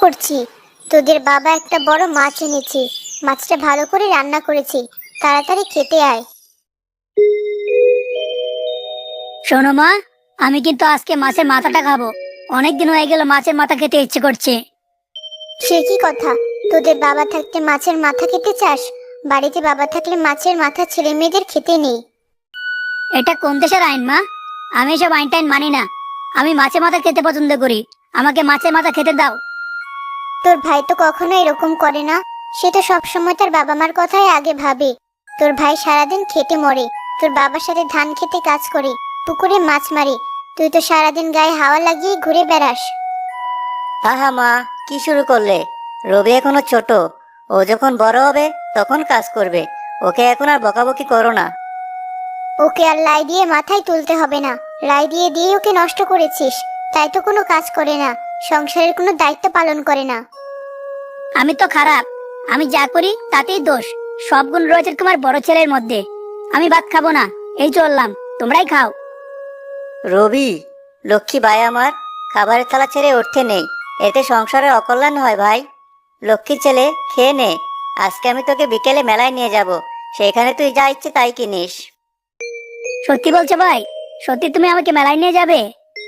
করছি। তোদের বাবা একটা বড় মাছ এনেছে, মাছটা ভালো করে রান্না করেছে, তাড়াতাড়ি খেতে আয়। শোনো মা, আমি কিন্তু আজকে মাছের মাথাটা খাবো। অনেকদিন হয়ে গেল মাছের মাথা খেতে ইচ্ছে করছে। সে কি কথা, তোদের বাবা থাকতে মাছের মাথা খেতে চাস? বাড়িতে বাবা থাকলে মাছের মাথা ছেলে মেয়েদের খেতে নেই। এটা কোন দেশের আইন মা? আমি এসব আইন টাইন মানি না। আমি মাছের মাথা খেতে পছন্দ করি। আমাকে মাছের মাথা খেতে দাও। তোর ভাই তো কখনো এরকম করে না। সে তো সবসময় তার বাবা মার কথাই আগে ভাবে। তোর ভাই সারাদিন খেটে মরে, তোর বাবার সাথে ধান খেতে কাজ করে, পুকুরে মাছ মারে। তুই তো সারাদিন গায়ে হাওয়া লাগিয়ে ঘুরে বেড়াস। আহা মা, কি শুরু করলে? রবি এখনো ছোট। ও যখন বড় হবে তখন কাজ করবে। ওকে এখন আর বকাবকি করো না। ওকে আর লাই দিয়ে মাথায় তুলতে হবে না। লাই দিয়ে দিয়ে ওকে নষ্ট করেছিস। তাই তো কোনো কাজ করে না, সংসারের কোনো দায়িত্ব পালন করে না। আমি তো খারাপ। আমি যা করি তাতেই দোষ। সব গুণ রয়েছে তোমার বড় ছেলের মধ্যে। আমি ভাত খাবো না, এই চললাম। তোমরাই খাও। রবি, লক্ষ্মী ভাই আমার, খাবারের থালা ছেড়ে উঠতে নেই। এতে সংসারের অকল্যাণ হয় ভাই। লক্ষ্মী ছেলে, খেয়ে নে। আজকে আমি তোকে বিকেলে মেলায় নিয়ে যাব। সেখানে তুই যা ইচ্ছে তাই কিনিস। সত্যি বলছো ভাই? সত্যি তুমি আমাকে মেলায় নিয়ে যাবে?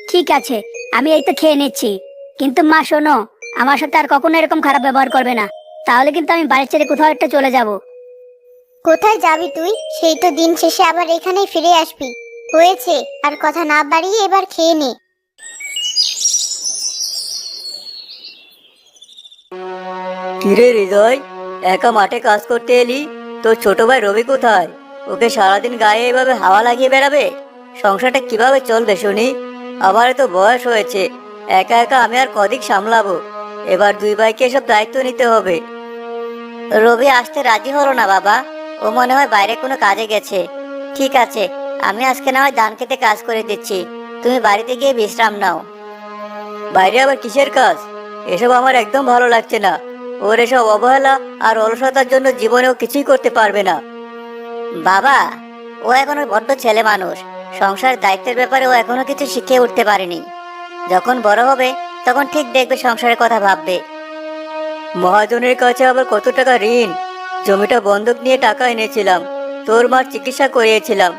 ঠিক আছে, আমি এই তো খেয়ে নিচ্ছি। কিন্তু মা শোনো, আমার সাথে আর কখনো এরকম খারাপ ব্যবহার করবে না। তাহলে কিন্তু আমি বাড়ি ছেড়ে কোথাও একটা চলে যাব। কোথায় যাবি তুই? সেই তো দিন শেষে আবার এখানেই ফিরে আসবি। হয়েছে, আর কথা না বাড়িয়ে এবার খেয়ে নে। কিরে হৃদয়, একা মাঠে কাজ করতে এলি? তোর ছোট ভাই রবি কোথায়? ওকে সারাদিন গায়ে এভাবে হাওয়া লাগিয়ে বেড়াবে? সংসারটা কিভাবে চলবে শুনি? আমারও তো বয়স হয়েছে। একা একা আমি আর কদিক সামলাবো? এবার দুই ভাইকে এসব দায়িত্ব নিতে হবে। রবি আসতে রাজি হলো না বাবা। ও মনে হয় বাইরে কোনো কাজে গেছে। ঠিক আছে, আমি আজকে না হয় ধান খেতে কাজ করে দিচ্ছি। তুমি বাড়িতে গিয়ে বিশ্রাম নাও। বাইরে আবার কিসের কাজ? এসব আমার একদম ভালো লাগছে না। ওর এসব অবহেলা আর অলসতার জন্য জীবনেও কিছুই করতে পারবে না। বাবা, ও এখনো বড্ড ছেলে মানুষ। সংসার দায়িত্বের ব্যাপারে ও এখনো কিছু শিখে উঠতে পারেনি। যখন বড় হবে তখন ঠিক দেখবে, সংসারের কথা ভাববে। মহাজনের কাছে আবার কত টাকা ঋণ। জমিটা বন্ধক নিয়ে টাকা এনেছিলাম। তোর মার চিকিৎসা করিয়েছিলাম।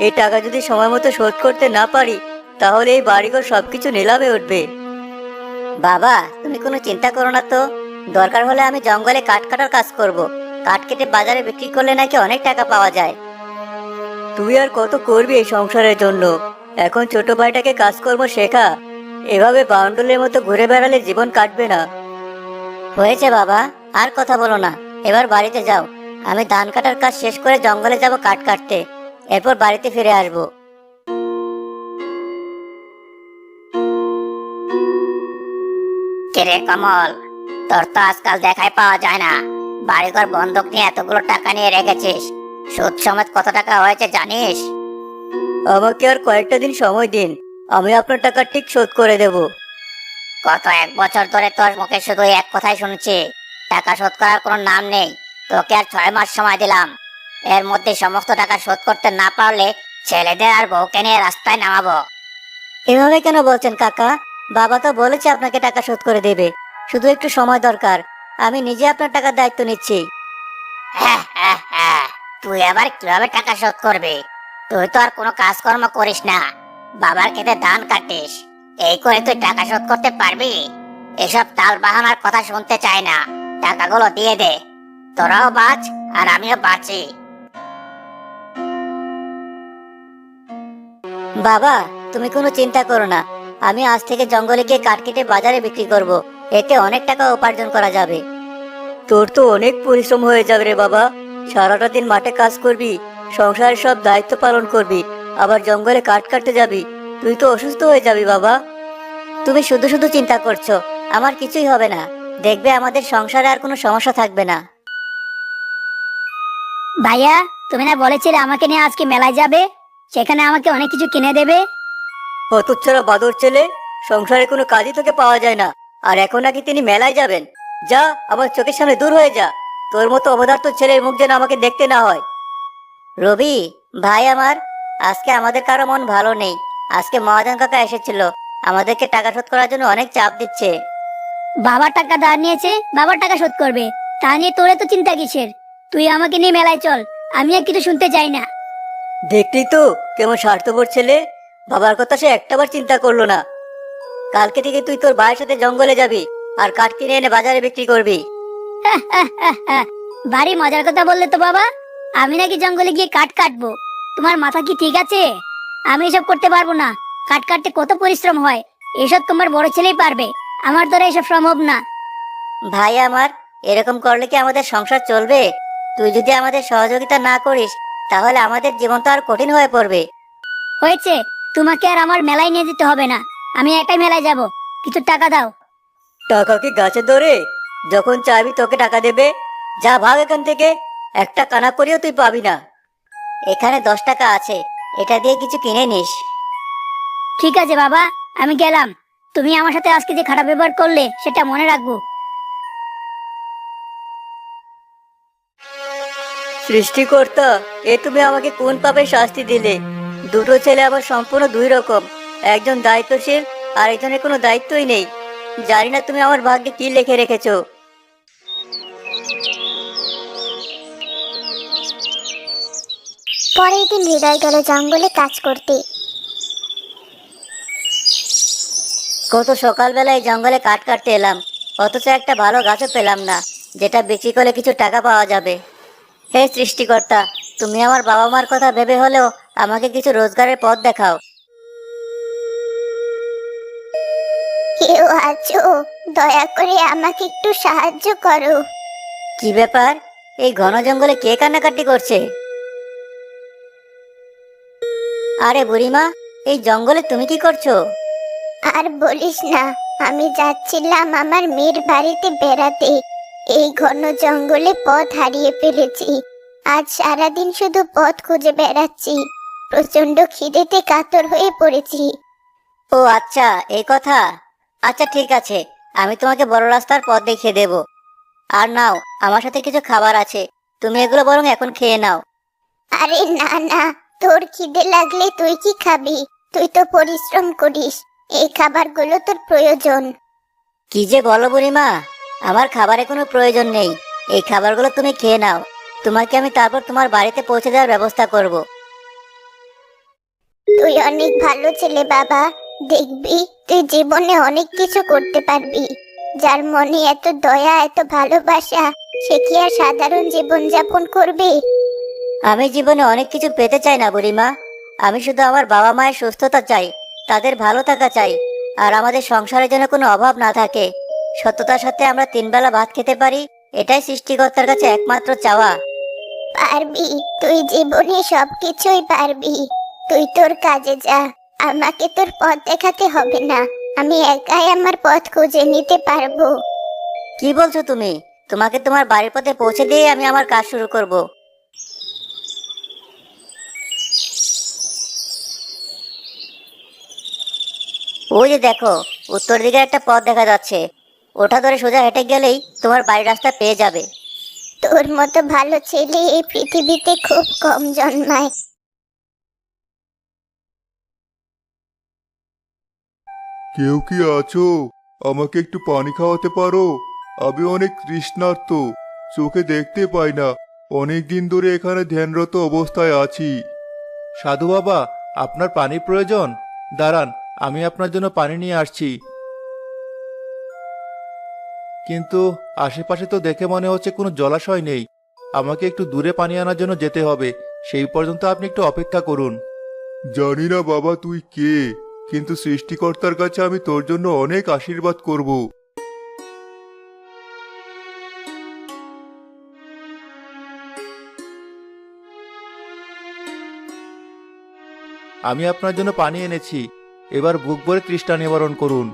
এই টাকা যদি সময় মতো শোধ করতে না পারি, তাহলে এই বাড়িঘর সবকিছু নিলামে উঠবে। বাবা, তুমি কোনো চিন্তা করো না তো। দরকার হলে আমি জঙ্গলে কাঠ কাটার কাজ করব। কাঠ কেটে বাজারে বিক্রি করলে নাকি অনেক টাকা পাওয়া যায়। তুই আর কত করবি এই সংসারের জন্য? এখন ছোট ভাইটাকে কাজকর্ম শেখা। এভাবে বাউন্ডুলের মতো ঘুরে বেড়ালে জীবন কাটবে না। হয়েছে বাবা, আর কথা বলো না। এবার বাড়িতে যাও। আমি ধান কাটার কাজ শেষ করে জঙ্গলে যাব কাঠ কাটতে। এরপর বাড়িতে ফিরে আসবো। কিরে কমল, তোর তো আজকাল দেখাই পাওয়া যায় না। বাড়িঘর বন্ধক নিয়ে এতগুলো টাকা নিয়ে রেখেছিস। সুদ সমেত কত টাকা হয়েছে জানিস? আমাকে আর কয়েকটা দিন সময় দিন, আমি আপনার টাকা ঠিক শোধ করে দেব। গত 1 বছর ধরে তোর মুখে শুধু এক কথাই শুনছি, টাকা শোধ করার কোনো নাম নেই। তোকে আর 6 মাস সময় দিলাম। এর মধ্যে সমস্ত টাকা শোধ করতে না পারলে ছেলেদের আর বউকে নিয়ে রাস্তায় নামাবো। এভাবে কেন বলছেন কাকা? বাবা তো বলেছে আপনাকে টাকা শোধ করে দেবে। শুধু একটু সময় দরকার। আমি নিজে আপনার টাকার দায়িত্ব নিচ্ছি। হ্যাঁ হ্যাঁ হ্যাঁ, তুই আবার কিভাবে টাকা শোধ করবি? তুই তো আর কোনো কাজকর্ম করিস না, বাবার খেতে ধান কাটিস। এই করে তুই টাকা শোধ করতে পারবি? এসব তাল বাহানার কথা শুনতে চাই না। টাকাগুলো দিয়ে দে। তোরাও বাঁচ আর আমিও বাঁচি। বাবা, তুমি কোনো চিন্তা করো না। আমি আজ থেকে জঙ্গলে গিয়ে কাঠ কেটে বাজারে বিক্রি করব। এতে অনেক টাকা উপার্জন করা যাবে। তোর তো অনেক পরিশ্রম হয়ে যাবে রে বাবা। সারাটা দিন মাঠে কাজ করবি, সংসারের সব দায়িত্ব পালন করবি, আবার জঙ্গলে কাঠ কাটতে যাবি। তুই তো অসুস্থ হয়ে যাবি বাবা। তুমি শুধু শুধু চিন্তা করছো, আমার কিছুই হবে না। দেখবে আমাদের সংসারে আর কোনো সমস্যা থাকবে না। ভাইয়া, তুমি না বলেছিলে আমাকে নিয়ে আজকে মেলায় যাবে? সেখানে আমাকে অনেক কিছু কিনে দেবে। হতচ্ছাড়া বাদর ছেলে, সংসারে কোনো কাজই তোকে পাওয়া যায় না, আর এখন নাকি তিনি মেলায় যাবেন? যা, আমার চোখের সামনে দূর হয়ে যা। তোর মতো অবধার্ত ছেলের মুখ যেন আমাকে দেখতে না হয়। রবি ভাই আমার, আজকে আমাদের কারো মন ভালো নেই। আজকে মহাজন কাকা এসেছিল, আমাদেরকে টাকা শোধ করার জন্য অনেক চাপ দিচ্ছে। বাবার টাকা ধার নিয়েছে, বাবার টাকা শোধ করবে, তা নিয়ে তোর তো চিন্তা কিসের? তুই আমাকে নিয়ে মেলায় চল, আমি আর কিছু শুনতে চাই না। দেখলি তো কেমন স্বার্থপর ছেলে, বাবার কথা সে একটাবার চিন্তা করলো না। কালকে থেকে তুই তোর ভাইয়ের সাথে জঙ্গলে যাবি আর কাঠ কিনে এনে বাজারে বিক্রি করবি। বাড়ি মজার কথা বললে তো বাবা, আমি নাকি জঙ্গলে গিয়ে কাঠ কাটবো? তোমার মাথা কি ঠিক আছে? আমি এসব করতে পারবো না। কাঠ কাটতে কত পরিশ্রম হয়, এসব তোমার বড় ছেলেই পারবে, আমার দ্বারা এসব সম্ভব না। ভাই আমার, এরকম করলে কি আমাদের সংসার চলবে? তুই যদি আমাদের সহযোগিতা না করিস তাহলে আমাদের জীবন তো আর কঠিন হয়ে পড়বে। হয়েছে, তোমাকে আর আমার মেলায় নিয়ে যেতে হবে না, আমি একাই মেলায় যাব। কিছু টাকা দাও। টাকা কি গাছে ধরে? যখন চাইবি তোকে টাকা দেবে। যা ভাগ এখান থেকে, একটা কানা করিও তুই পাবি না। এখানে 10 টাকা আছে, এটা দিয়ে কিছু কিনে নিস। ঠিক আছে বাবা, আমি গেলাম। তুমি আমার সাথে আজকে যে খারাপ ব্যবহার করলে সেটা মনে রাখবো। সৃষ্টিকর্তা, এ তুমি আমাকে কোন পাপে শাস্তি দিলে? দুটো ছেলে আবার সম্পূর্ণ দুই রকম, একজন দায়িত্বশীল আর একজনের কোনো দায়িত্বই নেই। জানি না তুমি আমার ভাগ্যে কি লিখে রেখেছো। পরের দিন হৃদয় গেল জঙ্গলে কাজ করতে। কত সকালবেলায় জঙ্গলে কাঠ কাটতে এলাম, অথচ একটা ভালো গাছও পেলাম না যেটা বিক্রি করলে কিছু টাকা পাওয়া যাবে। হে সৃষ্টিকর্তা, তুমি আমার বাবা মার কথা ভেবে হলেও আমাকে কিছু রোজগারের পথ দেখাও। কেউ আছো? দয়া করে আমাকে একটু সাহায্য করো। কি ব্যাপার? এই ঘন জঙ্গলে কে কান্নাকাটি করছে? আরে বুড়িমা, এই জঙ্গলে তুমি কি করছো? আর বলিস না, আমি যাচ্ছিলাম আমার মেয়ের বাড়িতে বেড়াতে। এই ঘন জঙ্গলে পথ হারিয়ে ফেলেছি। আজ সারাদিন শুধু পথ খুঁজে বেড়াচ্ছি। প্রচন্ড খিদেতে কাতর হয়ে পড়েছি। ও আচ্ছা, এই কথা। আচ্ছা ঠিক আছে, আমি তোমাকে বড় রাস্তার পথ দেখিয়ে দেব। আর নাও, আমার সাথে কিছু খাবার আছে, তুমি এগুলো বরং এখন খেয়ে নাও। আরে না না, তোর খিদে লাগলে তুই কি খাবি? তুই তো পরিশ্রম করিস, এই খাবারগুলো তোর প্রয়োজন। কি যে বলো বুড়িমা, আমার খাবারে কোনো প্রয়োজন নেই। এই খাবারগুলো তুমি খেয়ে নাও, তোমাকে আমি তারপর তোমার বাড়িতে পৌঁছে দেওয়ার ব্যবস্থা করব। তুই অনেক ভালো ছেলে বাবা। দেখবি তুই জীবনে অনেক কিছু করতে পারবি। যার মনে এত দয়া, এত ভালোবাসা, সে কি আর সাধারণ জীবন যাপন করবে? আমি জীবনে অনেক কিছু পেতে চাই না বুড়িমা, আমি শুধু আমার বাবা মায়ের সুস্থতা চাই, তাদের ভালো থাকা চাই, আর আমাদের সংসারে যেন কোনো অভাব না থাকে। সততার সাথে আমরা 3 বেলা ভাত খেতে পারি, এটাই সৃষ্টিকর্তার কাছে একমাত্র চাওয়া। পারবি, তুই জীবনে সবকিছুই পারবি। তুই তোর কাজে যা, আমাকে তোর পথ দেখাতে হবে না। আমি একাই আমার পথ খুঁজে নিতে পারবো। কি বলছো তুমি? তোমাকে তোমার বাড়ির পথে পৌঁছে দিয়ে আমি আমার কাজ শুরু করব। ওই যে দেখো, উত্তর দিকে একটা পথ দেখা যাচ্ছে, ওটা ধরে সোজা হেঁটে গেলেই তোমার বাড়ির রাস্তা পেয়ে যাবে। তোর মতো ভালো ছেলে এই পৃথিবীতে খুব কম জন্মায়। কেউ কি আছো? আমাকে একটু পানি খাওয়াতে পারো? আমি অনেক তৃষ্ণার্ত, চোখে দেখতে পাই না। অনেক দিন ধরে এখানে ধ্যানরত অবস্থায় আছি। সাধু বাবা, আপনার পানির প্রয়োজন? দাঁড়ান, আমি আপনার জন্য পানি নিয়ে আসছি। কিন্তু আশেপাশে তো দেখে মনে হচ্ছে কোনো জলাশয় নেই। আমাকে একটু দূরে পানি আনার জন্য যেতে হবে, সেই পর্যন্ত আপনি একটু অপেক্ষা করুন। জানি না বাবা তুই কে, কিন্তু সৃষ্টিকর্তার কাছে আমি তোর জন্য অনেক আশীর্বাদ করব। আমি আপনার জন্য পানি এনেছি, এবার বুক ভরে তৃষ্ণা নিবারণ করুন।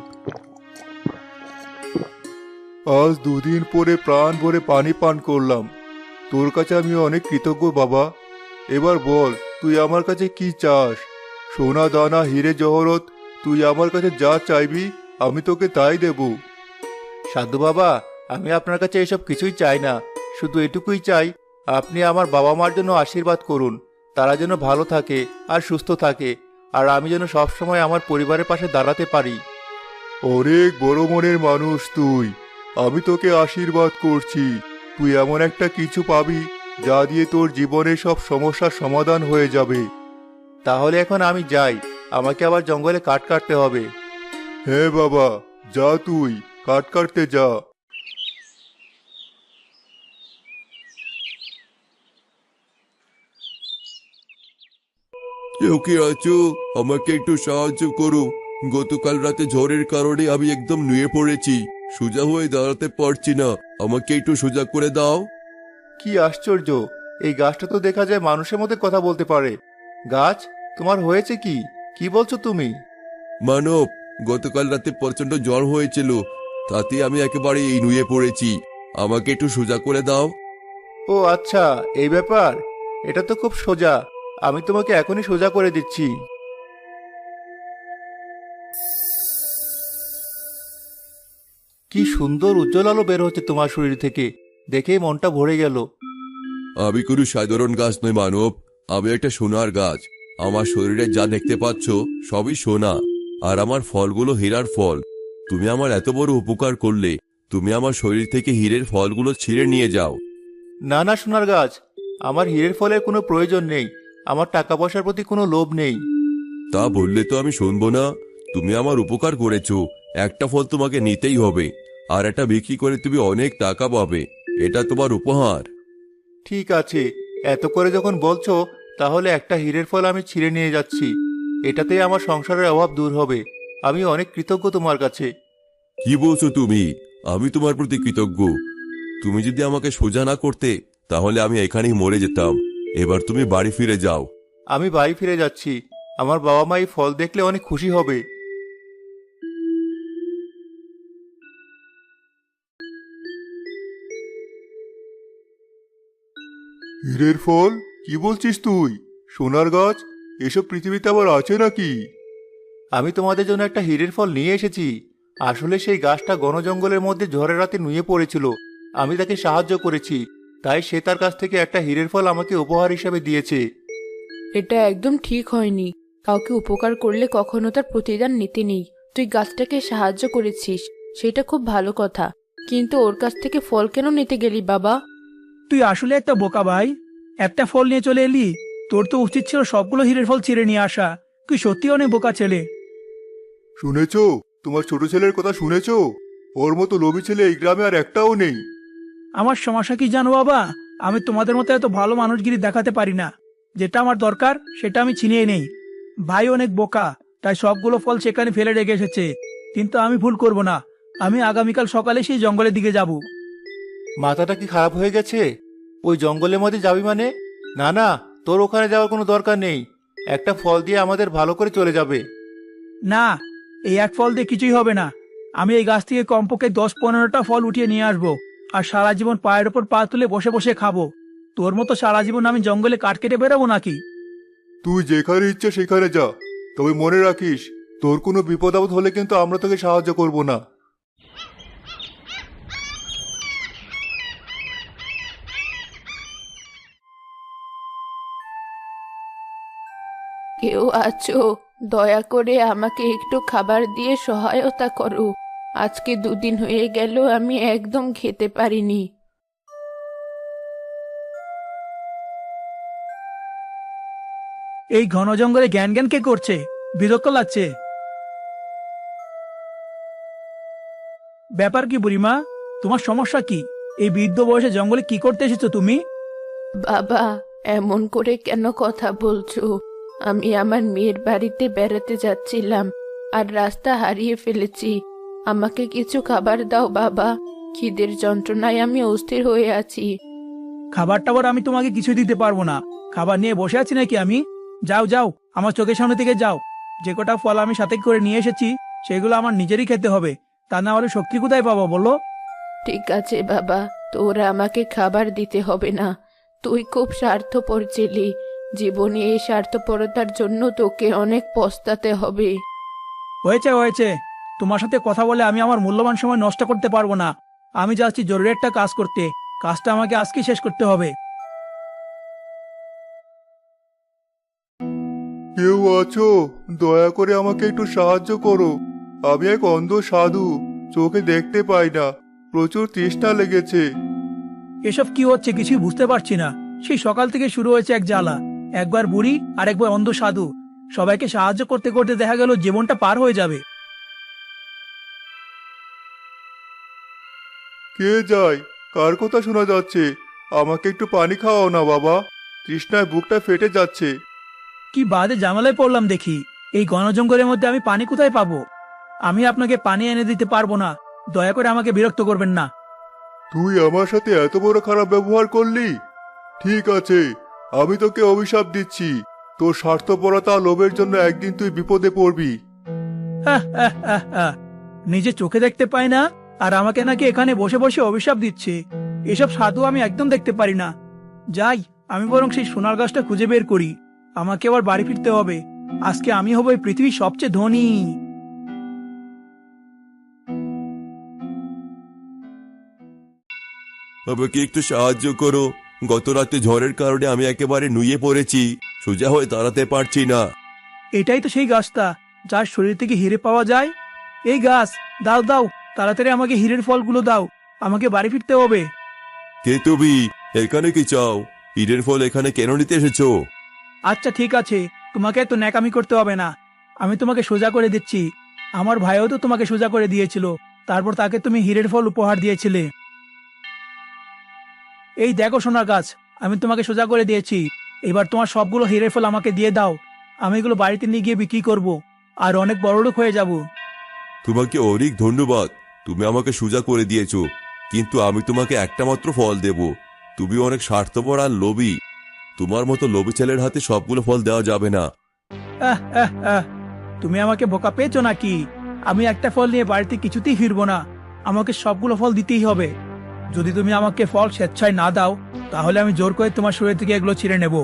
আজ 2 দিন পরে প্রাণ ভরে পানি পান করলাম। তোর কাছে আমি অনেক কৃতজ্ঞ বাবা। এবার বল, তুই আমার কাছে কি চাস? সোনা দানা হিরে জহরত, তুই আমার কাছে যা চাইবি আমি তোকে তাই দেব। সাধু বাবা, আমি আপনার কাছে এসব কিছুই চাই না, শুধু এটুকুই চাই আপনি আমার বাবা মার জন্য আশীর্বাদ করুন, তারা যেন ভালো থাকে আর সুস্থ থাকে, আর আমি যেন সবসময় আমার পরিবারের পাশে দাঁড়াতে পারি। অনেক বড় মনের মানুষ তুই। আমি তোকে আশীর্বাদ করছি। তুই এমন একটা কিছু পাবি যা দিয়ে তোর জীবনের সব সমস্যার সমাধান হয়ে যাবে। তাহলে এখন আমি যাই, আমাকে আবার জঙ্গলে কাঠ কাটতে হবে। হ্যাঁ বাবা, যা তুই কাট কাটতে যা। কেউ কি আছো? আমাকে একটু সাহায্য করো। গতকাল রাতে ঝড়ের কারণে আমি একদম নুয়ে পড়েছি, সোজা হয়ে দাঁড়াতে পারছি না। আমাকে একটু সোজা করে দাও। কি আশ্চর্য, এই গাছটা তো দেখা যায় মানুষের মধ্যে কথা বলতে পারে। গাছ, তোমার হয়েছে কি? কি বলছো তুমি? মানব, গতকাল রাতে প্রচন্ড জ্বর হয়েছিল, তাতে আমি একেবারে এই নুয়ে পড়েছি। আমাকে একটু সোজা করে দাও। ও আচ্ছা, এই ব্যাপার। এটা তো খুব সোজা, আমি তোমাকে এখনই সোজা করে দিচ্ছি। কি সুন্দর উজ্জ্বল আলো বের হচ্ছে তোমার শরীর থেকে, দেখেই মনটা ভরে গেল। আমি কোনো সাধারণ গাছ নই মানব, আমি একটা সোনার গাছ। আমার শরীরে যা দেখতে পাচ্ছ সবই সোনা, আর আমার ফলগুলো হীরার ফল। তুমি আমার এত বড় উপকার করলে, তুমি আমার শরীর থেকে হীরের ফলগুলো ছিঁড়ে নিয়ে যাও। না না সোনার গাছ, আমার হীরের ফলের কোনো প্রয়োজন নেই, আমার টাকা পয়সার প্রতি কোনো লোভ নেই। তা বললে তো আমি শুনবো না। তুমি আমার উপকার করেছো, একটা ফল তোমাকে নিতেই হবে, আর এটা বিক্রি করে তুমি অনেক টাকা পাবে। এটা তোমার উপহার। ঠিক আছে, এত করে যখন বলছো, তাহলে একটা হীরের ফল আমি ছিঁড়ে নিয়ে যাচ্ছি। এটাতেই আমার সংসারের অভাব দূর হবে। আমি অনেক কৃতজ্ঞ তোমার কাছে। কি বলছো তুমি? আমি তোমার প্রতি কৃতজ্ঞ? তুমি যদি আমাকে সোজা না করতে, তাহলে আমি এখানেই মরে যেতাম। এবার তুমি বাড়ি ফিরে যাও। আমি বাড়ি ফিরে যাচ্ছি, আমার বাবা মা এই ফল দেখলে অনেক খুশি হবে। হীরের ফল? কি বলছিস তুই? সোনার গাছ? এসব পৃথিবীতে আবার আছে নাকি? আমি তোমাদের জন্য একটা হীরের ফল নিয়ে এসেছি। আসলে সেই গাছটা ঘন জঙ্গলের মধ্যে ঝড়ের রাতে নুয়ে পড়েছিল, আমি তাকে সাহায্য করেছি, তাই সে তার কাছ থেকে একটা হীরের ফল আমাকে উপহার হিসেবে দিয়েছে। এটা একদম ঠিক হয়নি। কাউকে উপকার করলে কখনো তার প্রতিদান নিতে নেই। তুই গাছটাকে সাহায্য করেছিস, সেটা খুব ভালো কথা, কিন্তু ওর কাছ থেকে ফল কেন নিতে গেলি বাবা? তুই আসলে একটা বোকা ভাই। একটা ফল নিয়ে চলে এলি। তোর তো উচিত ছিল সবগুলো হীরের ফল ছিঁড়ে নিয়ে আসা। তুই সত্যি অনেক বোকা ছেলে। শুনেছো? তোমার ছোট ছেলের কথা শুনেছো? ওর মতো লোভী ছেলে এই গ্রামে আর একটাও নেই। আমার সমস্যা কি জানো বাবা? আমি তোমাদের মতো এত ভালো মানুষগিরি দেখাতে পারি না। যেটা আমার দরকার সেটা আমি ছিনিয়ে নেই। ভাই অনেক বোকা, তাই সবগুলো ফল সেখানে ফেলে রেখে এসেছে। কিন্তু আমি ভুল করব না। আমি আগামীকাল সকালে সেই জঙ্গলের দিকে যাব। মাথাটা কি খারাপ হয়ে গেছে? ওই জঙ্গলের মধ্যে যাবি মানে? না না, তোর ওখানে যাওয়ার কোনো দরকার নেই। একটা ফল দিয়ে আমাদের ভালো করে চলে যাবে। না, এই এক ফল দিয়ে কিছুই হবে না। আমি এই গাছ থেকে কমপক্ষে 10-15টা ফল উঠিয়ে নিয়ে আসবো, আর সারা জীবন পায়ের ওপর পা তুলে বসে বসে খাবো। তোর মতো সারা জীবন আমি জঙ্গলে কাঠ কেটে বেরোবো নাকি? তুই যেখানে ইচ্ছে সেখানে যা, তবে মনে রাখিস, তোর কোনো বিপদ আপদ হলে কিন্তু আমরা তোকে সাহায্য করব না। কেউ আছো? দয়া করে আমাকে একটু খাবার দিয়ে সহায়তা করো। আজকে 2 দিন হয়ে গেল আমি একদম খেতে পারিনি। এই ঘন জঙ্গলে জ্ঞান জ্ঞান কে করছে? বিরক্ত লাগছে। ব্যাপার কি বুড়িমা? তোমার সমস্যা কি? এই বৃদ্ধ বয়সে জঙ্গলে কি করতে এসেছো তুমি? বাবা, এমন করে কেন কথা বলছো? আমি আমার মেয়ের বাড়িতে বেড়াতে যাচ্ছিলাম, আর রাস্তা হারিয়ে ফেলেছি। আমাকে কিছু খাবার দাও বাবা, খিদের যন্ত্রণায় আমি অস্থির হয়ে আছি। খাবার টাবার আমি তোমাকে কিছু দিতে পারবো না। খাবার নিয়ে বসে আছি নাকি আমি? যাও যাও, আমার চোখের সামনে থেকে যাও। যে কটা ফল আমি সাথে করে নিয়ে এসেছি সেগুলো আমার নিজেরই খেতে হবে। তা না হলে শক্তি কোথায় পাবো বলো? ঠিক আছে বাবা, তোরা আমাকে খাবার দিতে হবে না। তুই খুব স্বার্থপর ছিলি। জীবনে এই স্বার্থপরতার জন্য তোকে অনেক পস্তাতে হবে। হয়েছে হয়েছে, তোমার সাথে কথা বলে আমি আমার মূল্যবান সময় নষ্ট করতে পারবো না। আমি যাচ্ছি জরুরি একটা কাজ করতে। কাজটা আমাকে আজকেই শেষ করতে হবে। কেউ আছো? দয়া করে আমাকে একটু সাহায্য করো। আমি এক অন্ধ সাধু, চোখে দেখতে পাই না। প্রচুর তৃষ্ণা লেগেছে। এসব কি হচ্ছে কিছুই বুঝতে পারছি না। সেই সকাল থেকে শুরু হয়েছে এক জ্বালা, একবার বুড়ি আর একবার অন্ধ সাধু। সবাইকে সাহায্য করতে করতে দেখা গেল জীবনটা পার হয়ে যাবে। কে যায়? কার কথা শোনা যাচ্ছে? আমাকে একটু পানি খাওয়াও না বাবা, তৃষ্ণায় বুকটা ফেটে যাচ্ছে। কি বাজে ঝামেলায় পড়লাম দেখি। এই ঘন জঙ্গলের মধ্যে আমি পানি কোথায় পাবো? আমি আপনাকে পানি এনে দিতে পারবো না, দয়া করে আমাকে বিরক্ত করবেন না। তুই আমার সাথে এত বড় খারাপ ব্যবহার করলি? ঠিক আছে, আমি তোকে অভিশাপ দিচ্ছি। তোর স্বার্থপরতা লোভের জন্য একদিন তুই বিপদে পড়বি। নিজে চোখে দেখতে পাই না, আর আমাকে নাকি এখানে বসে বসে অভিশাপ দিচ্ছে। এসব সাধু আমি একদম দেখতে পারি না। যাই, আমি বরং সেই সোনার গাছটা খুঁজে বের করি। আমাকে আবার বাড়ি ফিরতে হবে। আজকে আমি হব এই পৃথিবীর সবচেয়ে ধনী। আমাকে একটু সাহায্য করো। গত রাতে ঝড়ের কারণে আমি একেবারে নুয়ে পড়েছি, সোজা হয়ে দাঁড়াতে পারছি না। এটাই তো সেই গাছটা যার শরীর থেকে হিরে পাওয়া যায়। এই গাছ, দাও দাও, তাড়াতাড়ি আমাকে হীরের ফলগুলো দাও। আমাকে বাড়ি ফিরতে হবে। কে তুমি? এখানে কি চাও? ঈদের ফল এখানে কেন নিতে এসেছো? আচ্ছা ঠিক আছে, তোমাকে এত ন্যাকামি করতে হবে না। আমি তোমাকে সোজা করে দিচ্ছি। আমার ভাইও তো তোমাকে সোজা করে দিয়েছিল, তারপর তাকে তুমি হীরের ফল উপহার দিয়েছিলে। এই দেখো সোনার গাছ, আমি তোমাকে সোজা করে দিয়েছি। এবার তোমার সবগুলো হীরের ফল আমাকে দিয়ে দাও। আমি এগুলো বাড়িতে নিয়ে গিয়ে বিক্রি করব, আর অনেক বড়লোক হয়ে যাব। তোমাকে অনেক ধন্যবাদ, তুমি আমাকে সোজা করে দিয়েছো। কিন্তু আমি তোমাকে একটা মাত্র ফল দেব। তুমি অনেক স্বার্থপর আর লোভী। তোমার মতো লোভী ছেলের হাতে সবগুলো ফল দেওয়া যাবে না। তুমি আমাকে বোকা পেয়েছো নাকি? আমি একটা ফল নিয়ে বাড়িতে কিছুতেই ফিরবো না। আমাকে সবগুলো ফল দিতেই হবে। যদি তুমি আমাকে ফল স্বেচ্ছায় না দাও, তাহলে আমি জোর করে তোমার শরীর থেকে এগুলো ছিঁড়ে নেব।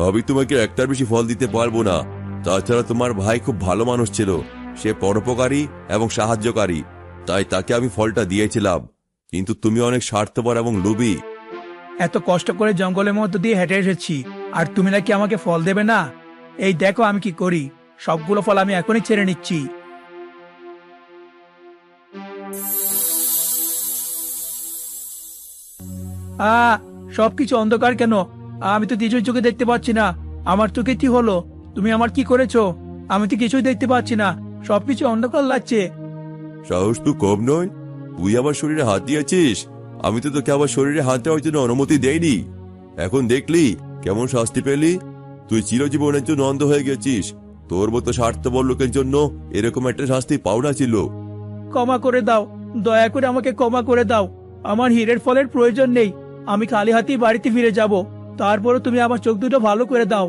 আমি তোমাকে একটার বেশি ফল দিতে পারবো না। তাছাড়া তোমার ভাই খুব ভালো মানুষ ছিল, সে পরোপকারী এবং সাহায্যকারী, তাই তাকে আমি ফলটা দিয়েছিলাম। কিন্তু তুমি অনেক স্বার্থপর এবং লোভী। এত কষ্ট করে জঙ্গলের মধ্য দিয়ে হেঁটে এসেছি, আর তুমি নাকি আমাকে ফল দেবে না? এই দেখো আমি কি করি। সবগুলো ফল আমি এখনই ছেড়ে নিচ্ছি। সবকিছু অন্ধকার কেন? আমি তো কিছুই চোখে দেখতে পাচ্ছি না। আমার চোখে কি হলো? তুমি আমার কি করেছো? আমি তো কিছুই দেখতে পাচ্ছি না, সবকিছু অন্ধকার লাগছে। সাহস তো কম নয়, তুই আমার শরীরে হাত দিয়েছিস। আমি তো তোকে আমার শরীরে হাত দেওয়ার জন্য অনুমতি দেইনি। এখন দেখলি কেমন শাস্তি পেলি? তুই চিরজীবনের জন্য অন্ধ হয়ে গেছিস। তোর মতো স্বার্থপর লোকের জন্য এরকম একটা শাস্তি পাওনা ছিল। ক্ষমা করে দাও, দয়া করে আমাকে ক্ষমা করে দাও। আমার হীরের ফলের প্রয়োজন নেই। আমি খালি হাতেই বাড়িতে ফিরে যাব। তারপরে তুমি আমার চোখ দুটো ভালো করে দাও।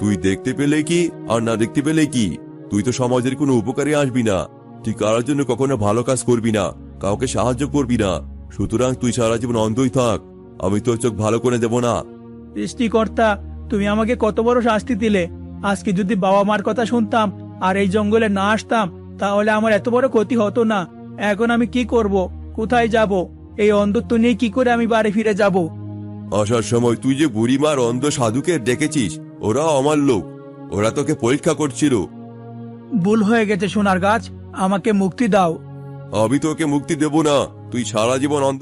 তুই দেখতে পেলে কি আর না দেখতে পেলে কি? তুই তো সমাজের কোনো উপকারে আসবি না। তুই কারোর জন্য কখনো ভালো কাজ করবি না, কাউকে সাহায্য করবি না। সুতরাং তুই সারা জীবন অন্ধই থাক। আমি তোর চোখ ভালো করে দেব না। সৃষ্টিকর্তা, তুমি আমাকে কত বড় শাস্তি দিলে। আজকে যদি বাবা মার কথা শুনতাম আর এই জঙ্গলে না আসতাম, তাহলে আমার এত বড় ক্ষতি হতো না। এখন আমি কি করব? কোথায় যাব? এই অন্ধত্ব নিয়ে কি করে আমি বাড়ি ফিরে যাব? আসার সময় তুই যে বুড়িমার অন্ধ সাধুকে ডেকেছিস, ওরা আমার লোক। ওরা তোকে পরীক্ষা করছিল। ভুল হয়ে গেছে সোনার গাছ, আমাকে মুক্তি দাও। আমি তোকে মুক্তি দেব না। তুই সারা জীবন অন্ধ